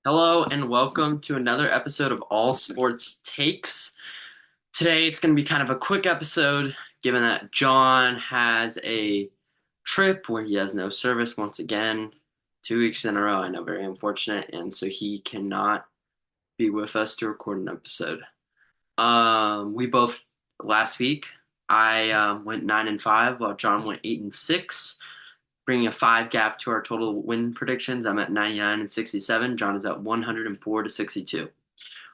Hello and welcome to another episode of All Sports Takes. Today it's going to be kind of a quick episode given that John has a trip where he has no service once again, 2 weeks in a row. I know, very unfortunate, and so he cannot be with us to record an episode. We both last week I went 9-5 while John went 8-6, bringing a 5 gap to our total win predictions. I'm at 99-67. John is at 104-62.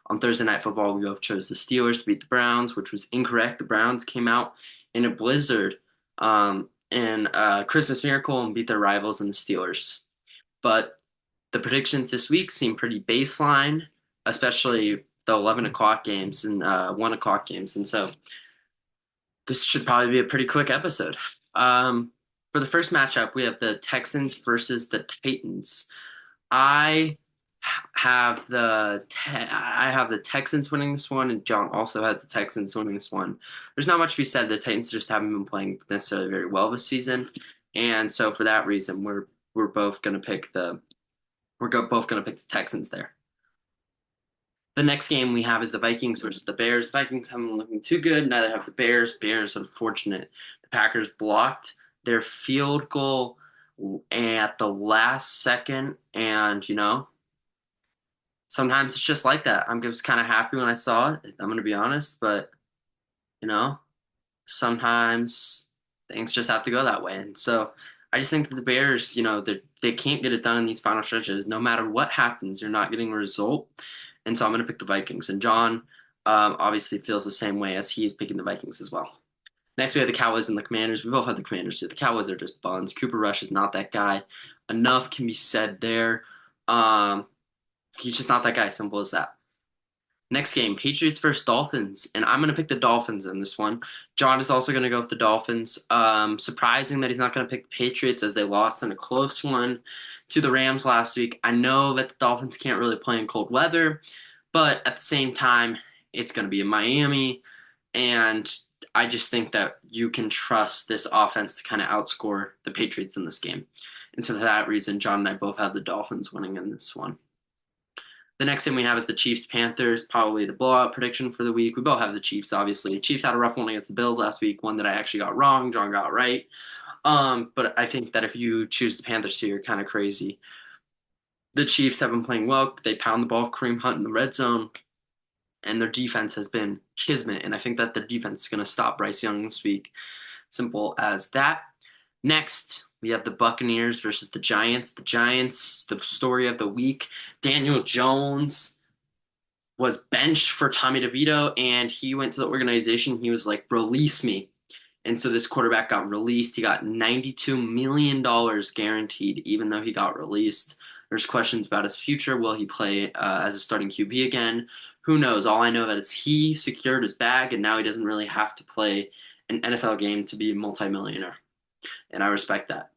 On Thursday Night Football, we both chose the Steelers to beat the Browns, which was incorrect. The Browns came out in a blizzard in Christmas Miracle and beat their rivals in the Steelers. But the predictions this week seem pretty baseline, especially the 11 o'clock games and 1 o'clock games. And so this should probably be a pretty quick episode. For the first matchup, we have the Texans versus the Titans. I I have the Texans winning this one, and John also has the Texans winning this one. There's not much to be said. The Titans just haven't been playing necessarily very well this season, and so for that reason, we're both going to pick both going to pick the Texans there. The next game we have is the Vikings versus the Bears. Vikings haven't been looking too good. Neither have the Bears. Bears, unfortunate. The Packers blocked their field goal at the last second, and sometimes it's just like that. I'm just kind of happy when I saw it. I'm going to be honest, but you know, sometimes things just have to go that way. And so I just think that the Bears, they can't get it done in these final stretches. No matter what happens, you're not getting a result. And so I'm going to pick the Vikings. And John obviously feels the same way as he's picking the Vikings as well. Next, we have the Cowboys and the Commanders. We both have the Commanders too. The Cowboys are just buns. Cooper Rush is not that guy. Enough can be said there. He's just not that guy. Simple as that. Next game, Patriots versus Dolphins, and I'm going to pick the Dolphins in this one. John is also going to go with the Dolphins. Surprising that he's not going to pick the Patriots as they lost in a close one to the Rams last week. I know that the Dolphins can't really play in cold weather, but at the same time, it's going to be in Miami, and I just think that you can trust this offense to kind of outscore the Patriots in this game. And so for that reason, John and I both have the Dolphins winning in this one. The next thing we have is the Chiefs Panthers, probably the blowout prediction for the week. We both have the Chiefs, obviously. Chiefs had a rough one against the Bills last week, one that I actually got wrong. John got right. But I think that if you choose the Panthers here, you're kind of crazy. The Chiefs have been playing well. They pound the ball with Kareem Hunt in the red zone, and their defense has been kismet. And I think that their defense is going to stop Bryce Young this week. Simple as that. Next, we have the Buccaneers versus the Giants. The Giants, the story of the week. Daniel Jones was benched for Tommy DeVito, and he went to the organization. He was like, release me. And so this quarterback got released. He got $92 million guaranteed, even though he got released. There's questions about his future. Will he play as a starting QB again? Who knows? All I know that is he secured his bag, and now he doesn't really have to play an NFL game to be a multimillionaire, and I respect that.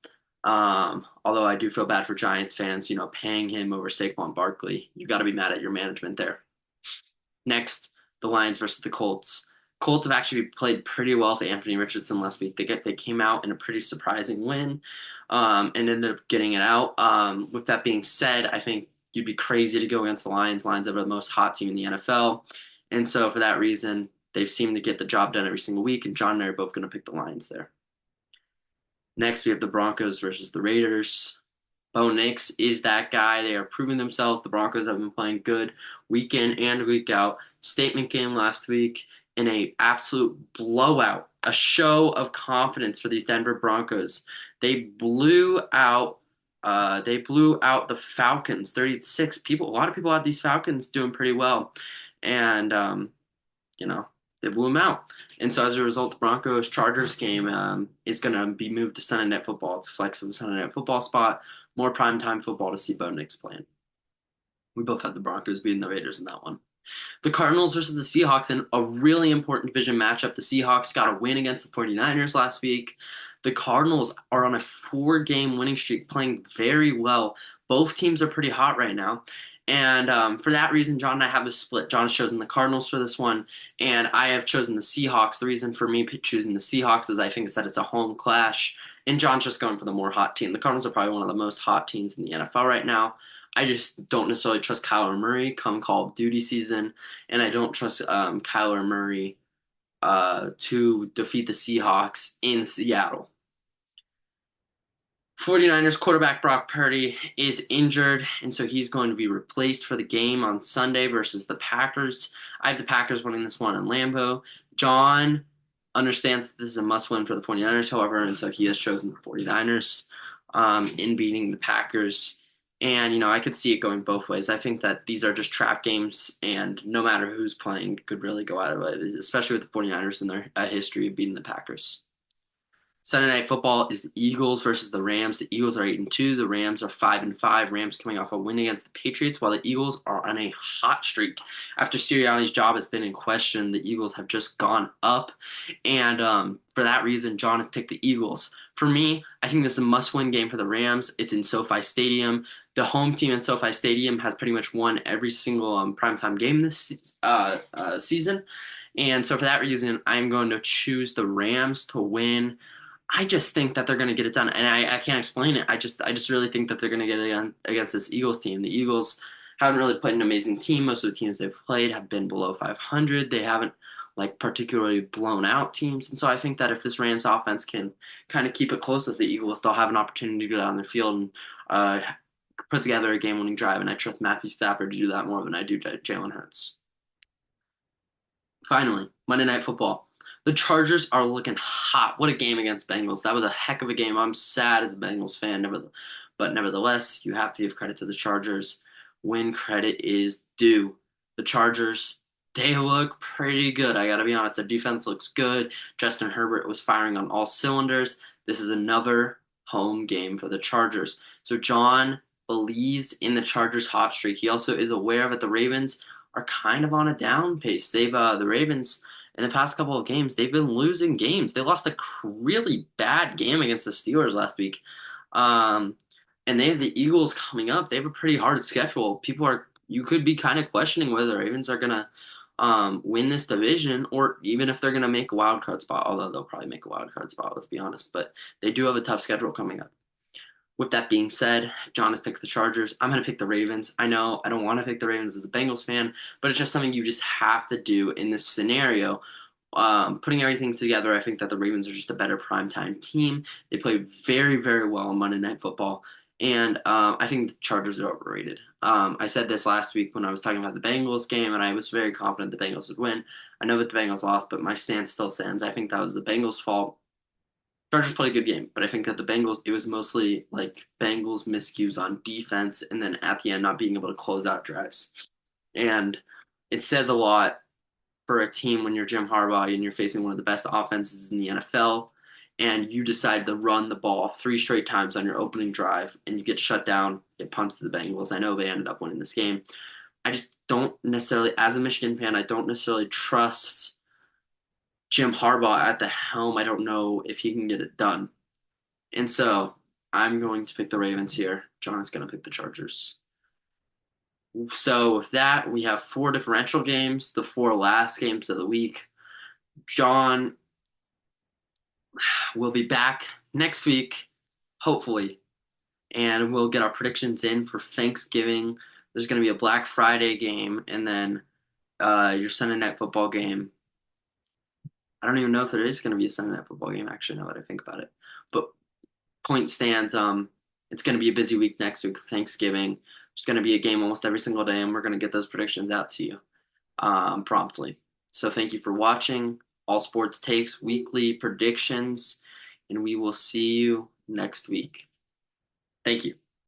Although I do feel bad for Giants fans, paying him over Saquon Barkley. You got to be mad at your management there. Next, the Lions versus the Colts. Colts have actually played pretty well with Anthony Richardson last week. They came out in a pretty surprising win, and ended up getting it out. With that being said, I think you'd be crazy to go against the Lions. Lions are the most hot team in the NFL, and so for that reason, they've seemed to get the job done every single week. And John and I are both going to pick the Lions there. Next, we have the Broncos versus the Raiders. Bo Nix is that guy. They are proving themselves. The Broncos have been playing good week in and week out. Statement game last week in a absolute blowout, a show of confidence for these Denver Broncos. They blew out the Falcons 36 people. A lot of people had these Falcons doing pretty well, and they blew them out. And so as a result, the Broncos Chargers game is going to be moved to Sunday Night Football. It's flex of the Sunday Night Football spot. More primetime football to see Bo Nix playing. We both had the Broncos beating the Raiders in that one. The Cardinals versus the Seahawks in a really important division matchup. The Seahawks got a win against the 49ers last week. The Cardinals are on a 4-game winning streak, playing very well. Both teams are pretty hot right now. And for that reason, John and I have a split. John has chosen the Cardinals for this one, and I have chosen the Seahawks. The reason for me choosing the Seahawks is I think it's that it's a home clash, and John's just going for the more hot team. The Cardinals are probably one of the most hot teams in the NFL right now. I just don't necessarily trust Kyler Murray come Call of Duty season, and I don't trust Kyler Murray to defeat the Seahawks in Seattle. 49ers quarterback Brock Purdy is injured, and so he's going to be replaced for the game on Sunday versus the Packers. I have the Packers winning this one in Lambeau. John understands that this is a must win for the 49ers, however, and so he has chosen the 49ers in beating the Packers. And, I could see it going both ways. I think that these are just trap games, and no matter who's playing could really go out of it, especially with the 49ers and their history of beating the Packers. Sunday Night Football is the Eagles versus the Rams. The Eagles are 8-2. The Rams are 5-5. Rams coming off a win against the Patriots, while the Eagles are on a hot streak. After Sirianni's job has been in question, the Eagles have just gone up, and for that reason, John has picked the Eagles. For me, I think this is a must-win game for the Rams. It's in SoFi Stadium. The home team in SoFi Stadium has pretty much won every single primetime game this season, and so for that reason, I'm going to choose the Rams to win. I just think that they're going to get it done, and I can't explain it. I just really think that they're going to get it done against this Eagles team. The Eagles haven't really played an amazing team. Most of the teams they've played have been below 500. They haven't like particularly blown out teams, and so I think that if this Rams offense can kind of keep it close with the Eagles, they'll have an opportunity to go down the field and uh, put together a game-winning drive. And I trust Matthew Stafford to do that more than I do Jalen Hurts. Finally, Monday Night Football. The Chargers are looking hot. What a game against Bengals. That was a heck of a game. I'm sad as a Bengals fan, but nevertheless, you have to give credit to the Chargers when credit is due. The Chargers, they look pretty good. I got to be honest. Their defense looks good. Justin Herbert was firing on all cylinders. This is another home game for the Chargers. So John believes in the Chargers hot streak. He also is aware that the Ravens are kind of on a down pace. The Ravens in the past couple of games, they've been losing games. They lost a really bad game against the Steelers last week. Um, and they have the Eagles coming up. They have a pretty hard schedule. You could be kind of questioning whether the Ravens are going to win this division or even if they're going to make a wild card spot, although they'll probably make a wild card spot, let's be honest. But they do have a tough schedule coming up. With that being said, John has picked the Chargers. I'm going to pick the Ravens. I know I don't want to pick the Ravens as a Bengals fan, but it's just something you just have to do in this scenario. Putting everything together, I think that the Ravens are just a better primetime team. They play very, very well on Monday Night Football, and I think the Chargers are overrated. I said this last week when I was talking about the Bengals game, and I was very confident the Bengals would win. I know that the Bengals lost, but my stance still stands. I think that was the Bengals' fault. Chargers played a good game, but I think that the Bengals, it was mostly like Bengals miscues on defense and then at the end not being able to close out drives. And it says a lot for a team when you're Jim Harbaugh and you're facing one of the best offenses in the NFL and you decide to run the ball three straight times on your opening drive and you get shut down, it punts to the Bengals. I know they ended up winning this game. I just don't necessarily, as a Michigan fan, I don't necessarily trust Jim Harbaugh at the helm. I don't know if he can get it done. And so I'm going to pick the Ravens here. John is going to pick the Chargers. So with that, we have four differential games, the four last games of the week. John will be back next week, hopefully, and we'll get our predictions in for Thanksgiving. There's going to be a Black Friday game, and then your Sunday Night Football game. I don't even know if there is going to be a Sunday Night Football game, actually, now that I think about it. But point stands, it's going to be a busy week next week, Thanksgiving. There's going to be a game almost every single day, and we're going to get those predictions out to you promptly. So thank you for watching All Sports Takes weekly predictions, and we will see you next week. Thank you.